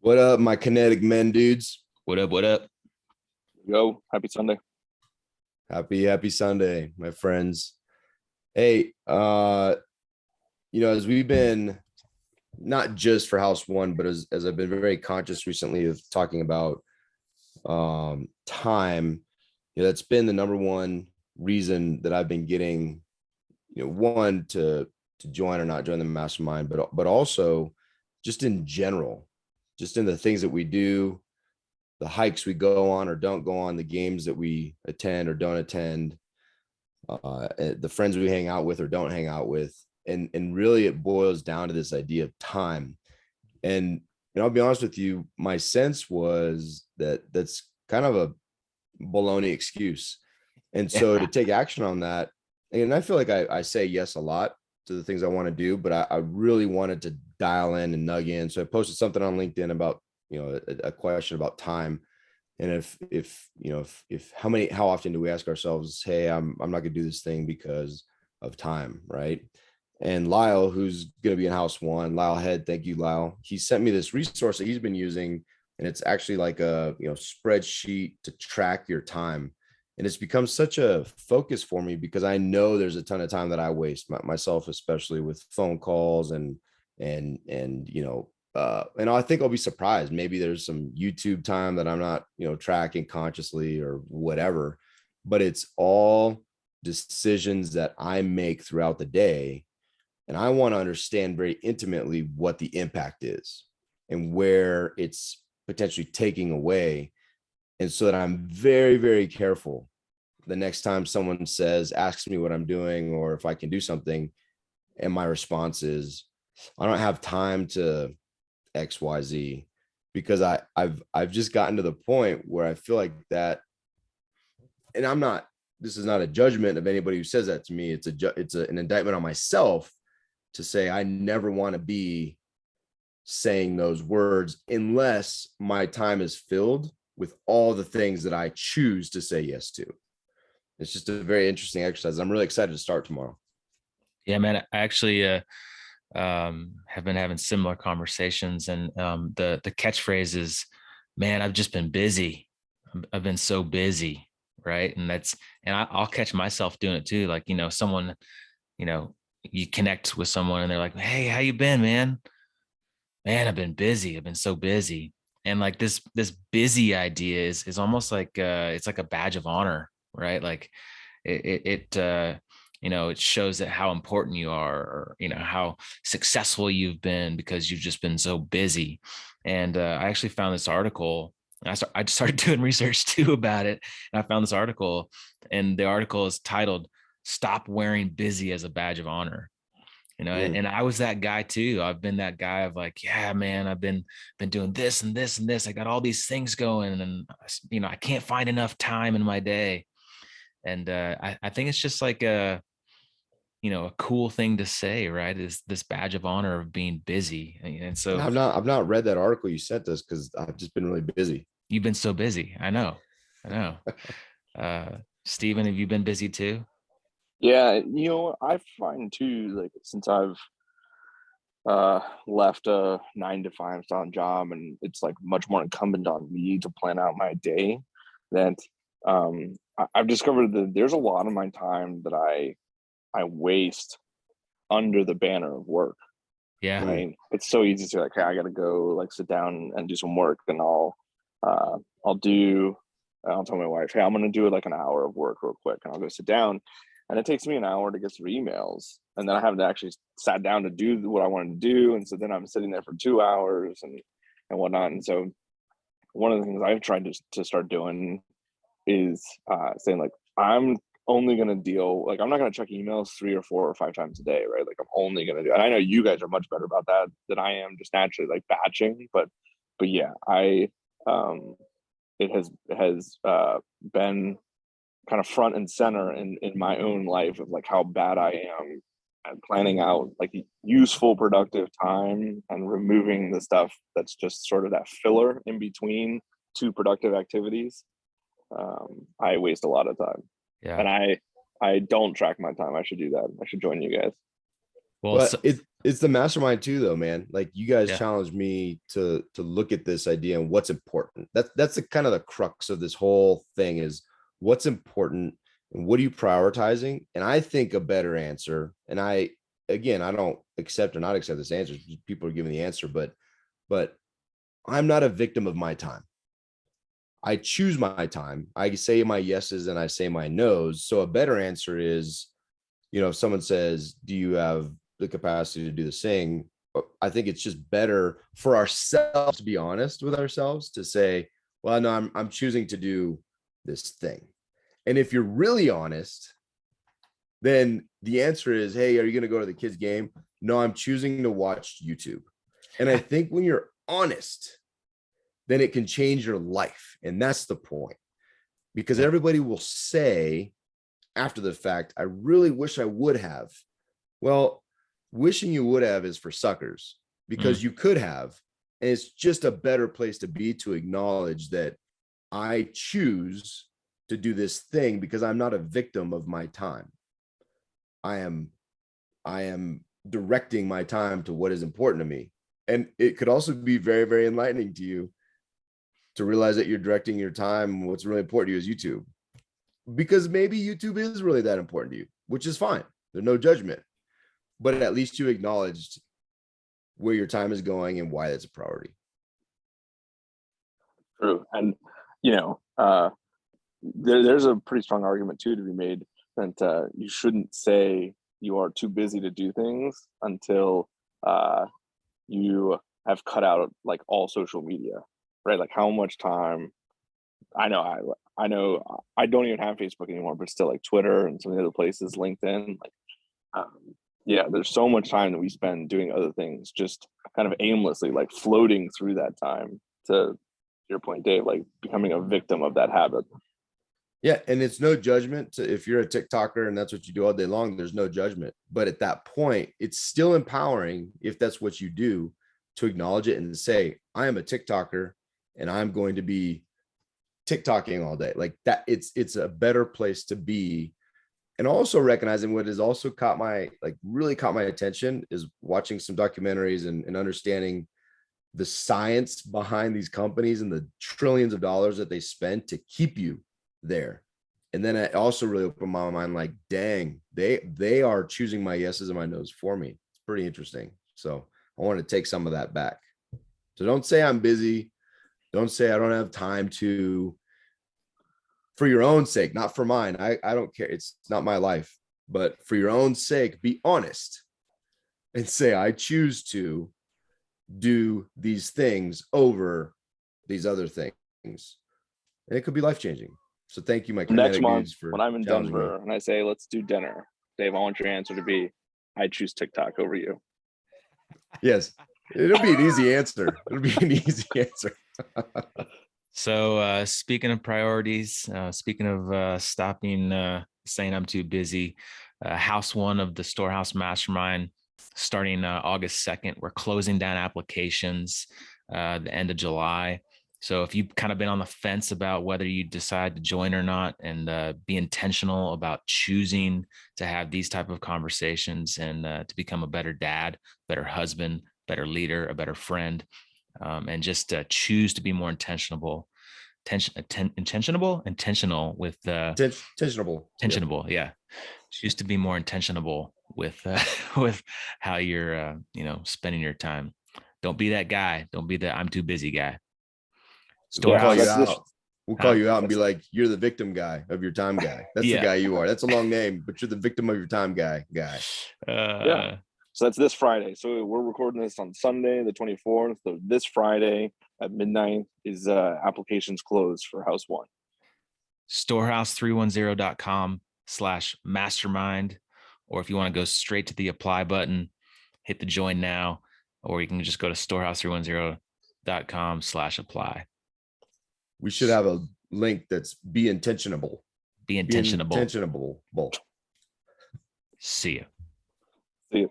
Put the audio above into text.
What up, my Kinetic Men dudes? What up? What up? Yo, happy Sunday. Happy Sunday, my friends. Hey, as we've been not just for House One, but as I've been very conscious recently of talking about time, that's been the number one reason that I've been getting, one to join or not join the mastermind, but also just in general, just in the things that we do, the hikes we go on or don't go on, the games that we attend or don't attend, the friends we hang out with or don't hang out with. And really it boils down to this idea of time. And I'll be honest with you, my sense was that that's kind of a baloney excuse. And so to take action on that, and I feel like I say yes a lot to the things I want to do, but I really wanted to dial in and nug in. So I posted something on LinkedIn about, a question about time. And if how often do we ask ourselves, hey, I'm not gonna do this thing because of time, right? And Lyle, who's gonna be in House One, Lyle Head, thank you, Lyle. He sent me this resource that he's been using, and it's actually like a spreadsheet to track your time. And it's become such a focus for me because I know there's a ton of time that I waste, myself, especially with phone calls and I think I'll be surprised. Maybe there's some YouTube time that I'm not, tracking consciously or whatever, but it's all decisions that I make throughout the day. And I want to understand very intimately what the impact is and where it's potentially taking away. And so that I'm very, very careful the next time someone asks me what I'm doing or if I can do something. And my response is, I don't have time to XYZ, because I've just gotten to the point where I feel like that, and this is not a judgment of anybody who says that to me. It's an indictment on myself to say I never want to be saying those words unless my time is filled with all the things that I choose to say yes to. It's just a very interesting exercise. I'm really excited to start tomorrow. Yeah, man. I actually have been having similar conversations, and the catchphrase is, "Man, I've just been busy. I've been so busy," right? And I'll catch myself doing it too. Like, someone, you connect with someone, and they're like, "Hey, how you been, man?" "Man, I've been busy. I've been so busy." And like this busy idea is almost like it's like a badge of honor, right? Like it shows that how important you are, or how successful you've been because you've just been so busy. And I actually found this article. I started doing research too about it, and I found this article, and the article is titled "Stop Wearing Busy as a Badge of Honor." And I was that guy too. I've been that guy of like, yeah, man, I've been doing this and this and this. I got all these things going, and I can't find enough time in my day. And I think it's just like a cool thing to say, right? Is this badge of honor of being busy. And so I've not read that article you sent us because I've just been really busy. you've been so busy. I know. Steven, have you been busy too? Yeah, I find too, like since I've left a 9 to 5 style job, and it's like much more incumbent on me to plan out my day, that I've discovered that there's a lot of my time that I waste under the banner of work. Yeah. Right. It's so easy to like, hey, I gotta go like sit down and do some work. Then I'll tell my wife, hey, I'm gonna do like an hour of work real quick, and I'll go sit down. And it takes me an hour to get through emails. And then I haven't actually sat down to do what I wanted to do. And so then I'm sitting there for 2 hours and whatnot. And so one of the things I've tried to start doing is saying like, I'm only going to deal, like, I'm not going to check emails 3 or 4 or 5 times a day, right? Like I'm only going to do, and I know you guys are much better about that than I am, just naturally like batching, but yeah, it has been kind of front and center in my own life of like how bad I am at planning out like useful, productive time and removing the stuff that's just sort of that filler in between two productive activities. I waste a lot of time, Yeah. and I don't track my time. I should do that. I should join you guys. Well, But so, it's the mastermind too, though, man. Like you guys yeah. challenged me to look at this idea and what's important. That's the kind of the crux of this whole thing is what's important and what are you prioritizing? And I think a better answer, and I don't accept or not accept this answer. People are giving the answer, but I'm not a victim of my time. I choose my time. I say my yeses and I say my nos. So a better answer is, if someone says, do you have the capacity to do this thing? I think it's just better for ourselves to be honest with ourselves to say, well, no, I'm choosing to do this thing. And if you're really honest, then the answer is, hey, are you going to go to the kids' game? No, I'm choosing to watch YouTube. And I think when you're honest, then it can change your life. And that's the point. Because Yeah. everybody will say after the fact, I really wish I would have. Well, wishing you would have is for suckers because you could have. And it's just a better place to be to acknowledge that I choose to do this thing because I'm not a victim of my time. I am directing my time to what is important to me. And it could also be very, very enlightening to you to realize that you're directing your time. What's really important to you is YouTube, because maybe YouTube is really that important to you, which is fine. There's no judgment, but at least you acknowledged where your time is going and why that's a priority. True. And, there's a pretty strong argument too to be made that you shouldn't say you are too busy to do things until you have cut out like all social media, right? Like how much time I know I don't even have Facebook anymore, but still like Twitter and some of the other places, LinkedIn, like yeah, there's so much time that we spend doing other things, just kind of aimlessly, like floating through that time to your point, Dave, like becoming a victim of that habit. Yeah. And it's no judgment to, if you're a TikToker and that's what you do all day long, there's no judgment. But at that point, it's still empowering if that's what you do to acknowledge it and say, I am a TikToker and I'm going to be TikToking all day. Like that, it's a better place to be. And also recognizing what has also really caught my attention is watching some documentaries and understanding the science behind these companies and the trillions of dollars that they spend to keep you there. And then it also really opened my mind, like, dang, they are choosing my yeses and my nos for me. It's pretty interesting. So I want to take some of that back. So don't say I'm busy. Don't say I don't have time to, for your own sake, not for mine. I don't care. It's not my life, but for your own sake, be honest and say, I choose to do these things over these other things. And it could be life-changing. So thank you, my Next kinetic month dudes, for when I'm in challenging me. Denver and I say, let's do dinner, Dave, I want your answer to be, I choose TikTok over you. Yes. It'll be an easy answer. It'll be an easy answer. So speaking of priorities, speaking of stopping saying I'm too busy, house one of the Storehouse Mastermind starting August 2nd. We're closing down applications the end of July. So if you've kind of been on the fence about whether you decide to join or not, and be intentional about choosing to have these type of conversations and to become a better dad, better husband, better leader, a better friend, and just choose to be more intentional with Intentionable. intentionable. Yeah. Choose to be more intentionable with with how you're spending your time. Don't be that guy. Don't be the I'm too busy guy. We'll call Storehouse. you out. We'll call Huh? you out and be like, you're the victim guy of your time guy. That's the Yeah. guy you are. That's a long name, but you're the victim of your time guy. Yeah. So that's this Friday. So we're recording this on Sunday, the 24th. So this Friday at midnight is applications closed for house one. Storehouse310.com/mastermind. Or if you want to go straight to the apply button, hit the join now, or you can just go to storehouse310.com/apply. We should have a link that's be intentionable. Be intentionable. Be intentionable. See you. See you.